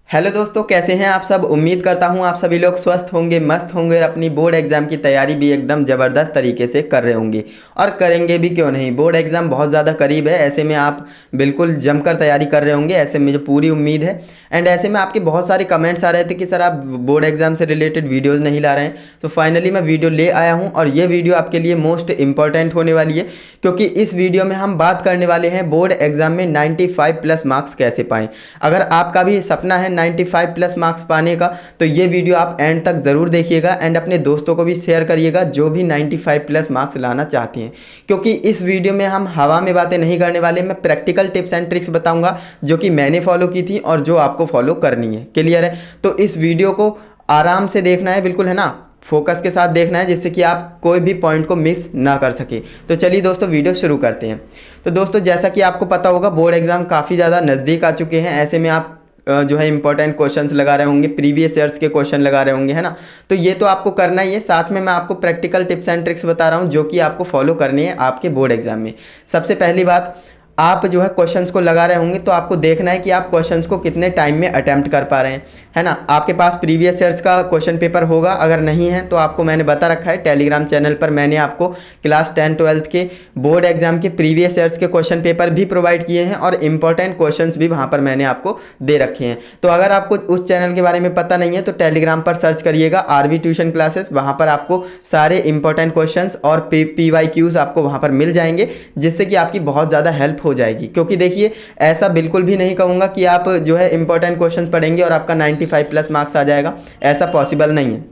Hello दोस्तों, कैसे हैं आप सब। उम्मीद करता हूं आप सभी लोग स्वस्थ होंगे, मस्त होंगे और अपनी बोर्ड एग्ज़ाम की तैयारी भी एकदम ज़बरदस्त तरीके से कर रहे होंगे और करेंगे भी, क्यों नहीं। बोर्ड एग्ज़ाम बहुत ज़्यादा करीब है, ऐसे में आप बिल्कुल जमकर तैयारी कर रहे होंगे, ऐसे मुझे पूरी उम्मीद है। एंड ऐसे में आपके बहुत सारे कमेंट्स आ रहे थे कि सर आप बोर्ड एग्ज़ाम से रिलेटेड वीडियोज़ नहीं ला रहे हैं। तो फाइनली मैं वीडियो ले आया हूँ और ये वीडियो आपके लिए मोस्ट इंपॉर्टेंट होने वाली है, क्योंकि इस वीडियो में हम बात करने वाले हैं बोर्ड एग्ज़ाम में 95 प्लस मार्क्स कैसे पाएँ। अगर आपका भी सपना है 95 प्लस मार्क्स पाने का, तो ये वीडियो आप एंड तक ज़रूर देखिएगा एंड अपने दोस्तों को भी शेयर करिएगा जो भी 95 प्लस मार्क्स लाना चाहते हैं। क्योंकि इस वीडियो में हम हवा में बातें नहीं करने वाले, मैं प्रैक्टिकल टिप्स एंड ट्रिक्स बताऊंगा जो कि मैंने फॉलो की थी और जो आपको फॉलो करनी है। क्लियर है? तो इस वीडियो को आराम से देखना है, बिल्कुल, है ना, फोकस के साथ देखना है, जिससे कि आप कोई भी पॉइंट को मिस ना कर सके। तो चलिए दोस्तों, वीडियो शुरू करते हैं। तो दोस्तों, जैसा कि आपको पता होगा, बोर्ड एग्ज़ाम काफ़ी ज़्यादा नज़दीक आ चुके हैं। ऐसे में आप जो है इंपॉर्टेंट क्वेश्चंस लगा रहे होंगे, प्रीवियस ईयर्स के क्वेश्चन लगा रहे होंगे, है ना। तो ये तो आपको करना ही है। साथ में मैं आपको प्रैक्टिकल टिप्स एंड ट्रिक्स बता रहा हूँ जो कि आपको फॉलो करनी है आपके बोर्ड एग्जाम में। सबसे पहली बात, आप जो है क्वेश्चंस को लगा रहे होंगे तो आपको देखना है कि आप क्वेश्चंस को कितने टाइम में अटैम्प्ट कर पा रहे हैं, है ना। आपके पास प्रीवियस ईयर्स का क्वेश्चन पेपर होगा, अगर नहीं है तो आपको मैंने बता रखा है टेलीग्राम चैनल पर, मैंने आपको क्लास 10-12 के बोर्ड एग्जाम के प्रीवियस ईयर्स के क्वेश्चन पेपर भी प्रोवाइड किए हैं और इंपॉर्टेंट क्वेश्चन भी वहाँ पर मैंने आपको दे रखे हैं। तो अगर आपको उस चैनल के बारे में पता नहीं है तो टेलीग्राम पर सर्च करिएगा आरवी ट्यूशन क्लासेस, वहाँ पर आपको सारे इंपॉर्टेंट क्वेश्चन और PYQs आपको वहाँ पर मिल जाएंगे, जिससे कि आपकी बहुत ज़्यादा हेल्प हो जाएगी। क्योंकि देखिए, ऐसा बिल्कुल भी नहीं कहूँगा कि आप जो है इंपॉर्टेंट क्वेश्चन पढ़ेंगे और आपका 95 प्लस मार्क्स आ जाएगा, ऐसा पॉसिबल नहीं है।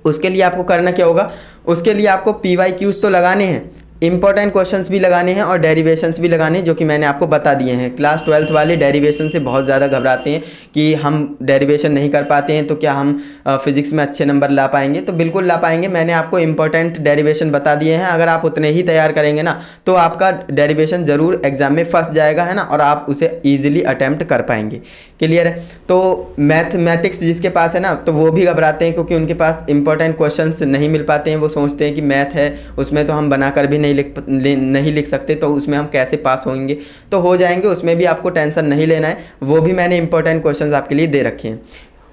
उसके लिए आपको करना क्या होगा, उसके लिए आपको PYQs तो लगाने हैं, इंपॉर्टेंट क्वेश्चंस भी लगाने हैं और डेरिवेशंस भी लगाने हैं, जो कि मैंने आपको बता दिए हैं। क्लास 12th वाले डेरिवेशन से बहुत ज़्यादा घबराते हैं कि हम डेरिवेशन नहीं कर पाते हैं तो क्या हम फिजिक्स में अच्छे नंबर ला पाएंगे। तो बिल्कुल ला पाएंगे, मैंने आपको इंपॉर्टेंट डेरिवेशन बता दिए हैं। अगर आप उतने ही तैयार करेंगे ना, तो आपका डेरिवेशन ज़रूर एग्जाम में फंस जाएगा, है ना, और आप उसे ईजिली अटैम्प्ट कर पाएंगे। क्लियर है? तो मैथमेटिक्स जिसके पास है ना, तो वो भी घबराते हैं क्योंकि उनके पास इंपॉर्टेंट क्वेश्चंस नहीं मिल पाते हैं। वो सोचते हैं कि मैथ है, उसमें तो हम बनाकर भी नहीं लिख सकते, तो उसमें हम कैसे पास होंगे। तो हो जाएंगे, उसमें भी आपको टेंशन नहीं लेना है, वो भी मैंने इंपॉर्टेंट क्वेश्चंस आपके लिए दे रखे हैं।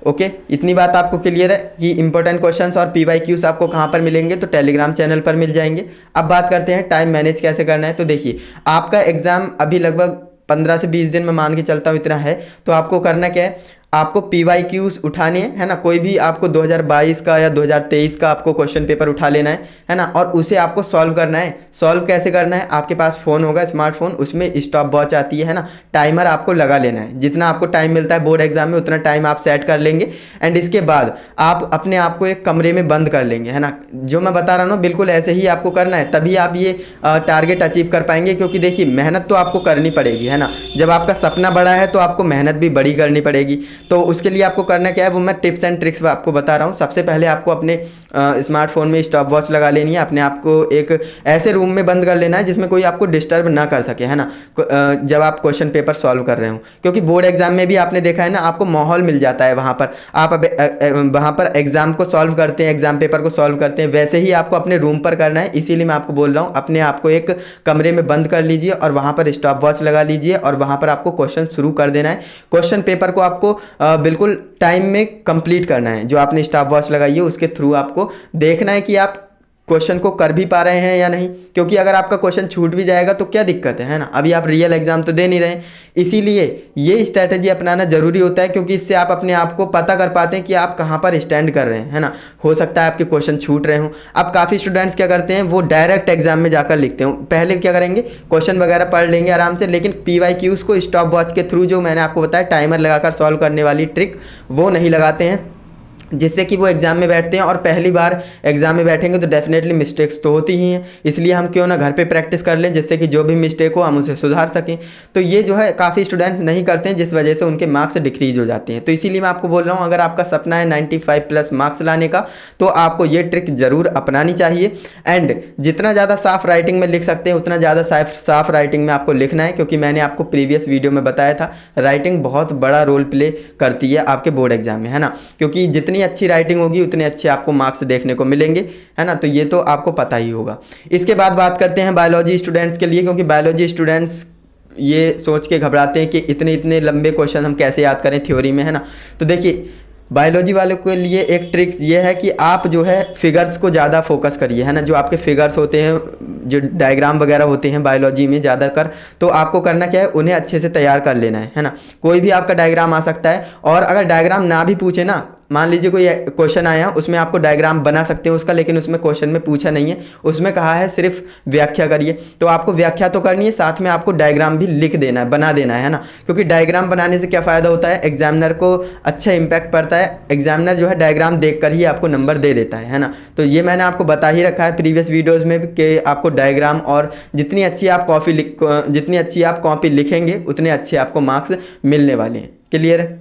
ओके, इतनी बात आपको क्लियर है कि इंपॉर्टेंट क्वेश्चंस और PYQs आपको कहाँ पर मिलेंगे, तो टेलीग्राम चैनल पर मिल जाएंगे। अब बात करते हैं टाइम मैनेज कैसे करना है। तो देखिए, आपका एग्ज़ाम अभी लगभग 15 से 20 दिन में मान के चलता हूँ इतना है। तो आपको करना क्या है, आपको PYQs उठाने हैं, है ना। कोई भी आपको 2022 का या 2023 का आपको क्वेश्चन पेपर उठा लेना है ना, और उसे आपको सॉल्व करना है। सॉल्व कैसे करना है, आपके पास फ़ोन होगा, स्मार्टफोन, उसमें स्टॉप वॉच आती है ना, टाइमर आपको लगा लेना है। जितना आपको टाइम मिलता है बोर्ड एग्जाम में उतना टाइम आप सेट कर लेंगे एंड इसके बाद आप अपने आप को एक कमरे में बंद कर लेंगे, है ना। जो मैं बता रहा हूँ बिल्कुल ऐसे ही आपको करना है, तभी आप ये टारगेट अचीव कर पाएंगे। क्योंकि देखिए, मेहनत तो आपको करनी पड़ेगी, है ना। जब आपका सपना बड़ा है तो आपको मेहनत भी बड़ी करनी पड़ेगी। तो उसके लिए आपको करना क्या है, वो मैं टिप्स एंड ट्रिक्स आपको बता रहा हूँ। सबसे पहले आपको अपने स्मार्टफोन में स्टॉप वॉच लगा लेनी है, अपने आप को एक ऐसे रूम में बंद कर लेना है जिसमें कोई आपको डिस्टर्ब ना कर सके, है ना, जब आप क्वेश्चन पेपर सॉल्व कर रहे हो। क्योंकि बोर्ड एग्जाम में भी आपने देखा है ना, आपको माहौल मिल जाता है वहाँ पर, आप वहाँ पर एग्जाम को सॉल्व करते हैं, एग्जाम पेपर को सॉल्व करते हैं, वैसे ही आपको अपने रूम पर करना है। इसीलिए मैं आपको बोल रहा हूँ, अपने आप को एक कमरे में बंद कर लीजिए और वहाँ पर स्टॉप वॉच लगा लीजिए और वहाँ पर आपको क्वेश्चन शुरू कर देना है। क्वेश्चन पेपर को आपको बिल्कुल टाइम में कंप्लीट करना है। जो आपने स्टॉप वॉच लगाई है उसके थ्रू आपको देखना है कि आप क्वेश्चन को कर भी पा रहे हैं या नहीं। क्योंकि अगर आपका क्वेश्चन छूट भी जाएगा तो क्या दिक्कत है ना, अभी आप रियल एग्जाम तो दे नहीं रहे। इसीलिए ये स्ट्रैटेजी अपनाना जरूरी होता है, क्योंकि इससे आप अपने आप को पता कर पाते हैं कि आप कहाँ पर स्टैंड कर रहे हैं, है ना। हो सकता है आपके क्वेश्चन छूट रहे हों। अब काफ़ी स्टूडेंट्स क्या करते हैं, वो डायरेक्ट एग्जाम में जाकर लिखते हैं। पहले क्या करेंगे, क्वेश्चन वगैरह पढ़ लेंगे आराम से, लेकिन PYQs को स्टॉप वॉच के थ्रू, जो मैंने आपको बताया टाइमर लगाकर सॉल्व करने वाली ट्रिक, वो नहीं लगाते हैं, जिससे कि वो एग्ज़ाम में बैठते हैं और पहली बार एग्ज़ाम में बैठेंगे तो डेफिनेटली मिस्टेक्स तो होती ही हैं। इसलिए हम क्यों ना घर पे प्रैक्टिस कर लें, जिससे कि जो भी मिस्टेक हो हम उसे सुधार सकें। तो ये जो है काफ़ी स्टूडेंट्स नहीं करते हैं, जिस वजह से उनके मार्क्स डिक्रीज हो जाते हैं। तो इसीलिए मैं आपको बोल रहा हूँ, अगर आपका सपना है 95 प्लस मार्क्स लाने का, तो आपको ये ट्रिक ज़रूर अपनानी चाहिए। एंड जितना ज़्यादा साफ़ राइटिंग में लिख सकते हैं उतना ज़्यादा साफ़ राइटिंग में आपको लिखना है, क्योंकि मैंने आपको प्रीवियस वीडियो में बताया था राइटिंग बहुत बड़ा रोल प्ले करती है आपके बोर्ड एग्जाम में, है ना। क्योंकि जितनी अच्छी राइटिंग होगी उतने अच्छे आपको मार्क्स देखने को मिलेंगे, है ना। तो ये तो आपको पता ही होगा। इसके बाद बात करते हैं बायोलॉजी स्टूडेंट्स के लिए, क्योंकि बायोलॉजी स्टूडेंट्स ये सोच के घबराते हैं कि इतने इतने लंबे क्वेश्चन हम कैसे याद करें थ्योरी में, है ना। तो देखिए बायोलॉजी वालों के लिए एक ट्रिक्स ये है कि आप जो है फिगर्स को ज़्यादा फोकस करिए, है ना। जो आपके फिगर्स होते हैं, जो डायग्राम वगैरह होते हैं बायोलॉजी में ज़्यादातर, तो आपको करना क्या है, उन्हें अच्छे से तैयार कर लेना है ना। कोई भी आपका डायग्राम आ सकता है, और अगर डायग्राम ना भी पूछे ना, मान लीजिए कोई क्वेश्चन आया उसमें आपको डायग्राम बना सकते हो उसका, लेकिन उसमें क्वेश्चन में पूछा नहीं है, उसमें कहा है सिर्फ व्याख्या करिए, तो आपको व्याख्या तो करनी है, साथ में आपको डायग्राम भी लिख देना है, बना देना है ना। क्योंकि डायग्राम बनाने से क्या फ़ायदा होता है, एग्जामिनर को अच्छा इंपैक्ट पड़ता है, एग्जामिनर जो है डायग्राम देख कर ही आपको नंबर दे देता है ना। तो ये मैंने आपको बता ही रखा है प्रीवियस वीडियोज़ में कि आपको डायग्राम, और जितनी अच्छी आप कॉपी लिखेंगे उतने अच्छे आपको मार्क्स मिलने वाले हैं। क्लियर है।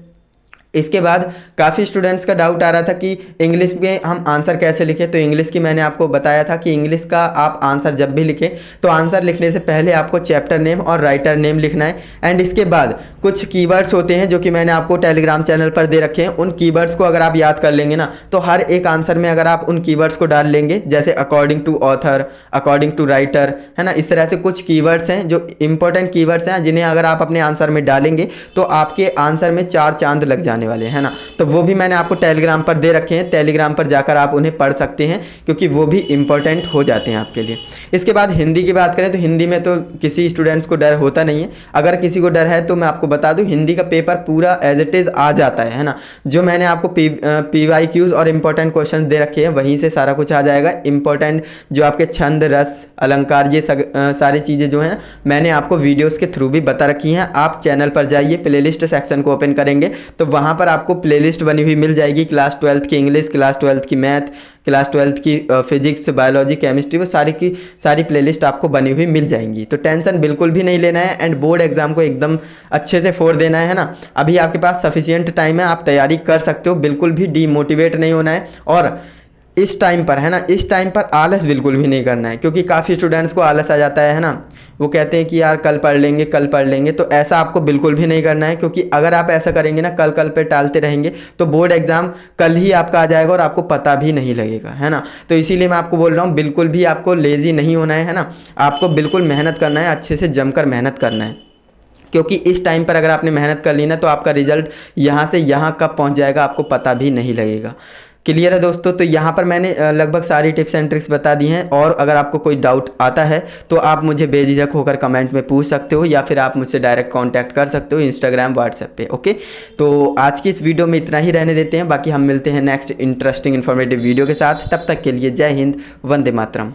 इसके बाद काफ़ी स्टूडेंट्स का डाउट आ रहा था कि इंग्लिश में हम आंसर कैसे लिखें। तो इंग्लिश की मैंने आपको बताया था कि इंग्लिश का आप आंसर जब भी लिखें तो आंसर लिखने से पहले आपको चैप्टर नेम और राइटर नेम लिखना है, एंड इसके बाद कुछ कीवर्ड्स होते हैं जो कि मैंने आपको टेलीग्राम चैनल पर दे रखे हैं। उन कीवर्ड्स को अगर आप याद कर लेंगे ना, तो हर एक आंसर में अगर आप उन कीवर्ड्स को डाल लेंगे, जैसे according to author, according to writer, है ना, इस तरह से कुछ कीवर्ड्स हैं जो इंपॉर्टेंट कीवर्ड्स हैं, जिन्हें अगर आप अपने आंसर में डालेंगे तो आपके आंसर में 4 चांद लग जाने वाले हैं ना। तो वो भी मैंने आपको टेलीग्राम पर दे रखे हैं, टेलीग्राम पर जाकर आप उन्हें पढ़ सकते हैं, क्योंकि वो भी इंपॉर्टेंट हो जाते हैं आपके लिए। इसके बाद हिंदी की बात करें तो हिंदी में तो किसी स्टूडेंट्स को डर होता नहीं है। अगर किसी को डर है तो मैं आपको बता दूं, हिंदी का पेपर पूरा एज इट इज़ आ जाता है ना। जो मैंने आपको PYQs और इंपॉर्टेंट क्वेश्चन दे रखे हैं वहीं से सारा कुछ आ जाएगा। इंपॉर्टेंट जो आपके छंद, रस, अलंकार, ये सारी चीज़ें जो हैं मैंने आपको वीडियोस के थ्रू भी बता रखी हैं। आप चैनल पर जाइए, प्लेलिस्ट सेक्शन को ओपन करेंगे तो वहाँ पर आपको प्लेलिस्ट बनी हुई मिल जाएगी। क्लास 12th की इंग्लिश, क्लास 12th की मैथ, क्लास 12th की फिजिक्स, बायोलॉजी, केमिस्ट्री, वो सारी की सारी प्लेलिस्ट आपको बनी हुई मिल जाएंगी। तो टेंशन बिल्कुल भी नहीं लेना है, एंड बोर्ड एग्जाम को एकदम अच्छे से फोड़ देना है ना। अभी आपके पास सफिशिएंट टाइम है, आप तैयारी कर सकते हो, बिल्कुल भी डीमोटिवेट नहीं होना है। और इस टाइम पर, है ना, इस टाइम पर आलस बिल्कुल भी नहीं करना है, क्योंकि काफ़ी स्टूडेंट्स को आलस आ जाता है ना। वो कहते हैं कि यार कल पढ़ लेंगे, कल पढ़ लेंगे, तो ऐसा आपको बिल्कुल भी नहीं करना है। क्योंकि अगर आप ऐसा करेंगे ना, कल कल पे टालते रहेंगे, तो बोर्ड एग्जाम कल ही आपका आ जाएगा और आपको पता भी नहीं लगेगा, है ना। तो इसीलिए मैं आपको बोल रहा हूँ, बिल्कुल भी आपको लेज़ी नहीं होना है ना। आपको बिल्कुल मेहनत करना है, अच्छे से जमकर मेहनत करना है, क्योंकि इस टाइम पर अगर आपने मेहनत कर ली ना, तो आपका रिजल्ट यहाँ से यहाँ कब पहुँच जाएगा आपको पता भी नहीं लगेगा। क्लियर है दोस्तों। तो यहाँ पर मैंने लगभग सारी टिप्स एंड ट्रिक्स बता दी हैं, और अगर आपको कोई डाउट आता है तो आप मुझे बेझिझक होकर कमेंट में पूछ सकते हो, या फिर आप मुझसे डायरेक्ट कांटेक्ट कर सकते हो इंस्टाग्राम, व्हाट्सएप पे। ओके, तो आज की इस वीडियो में इतना ही रहने देते हैं, बाकी हम मिलते हैं नेक्स्ट इंटरेस्टिंग इन्फॉर्मेटिव वीडियो के साथ। तब तक के लिए जय हिंद, वंदे मातरम।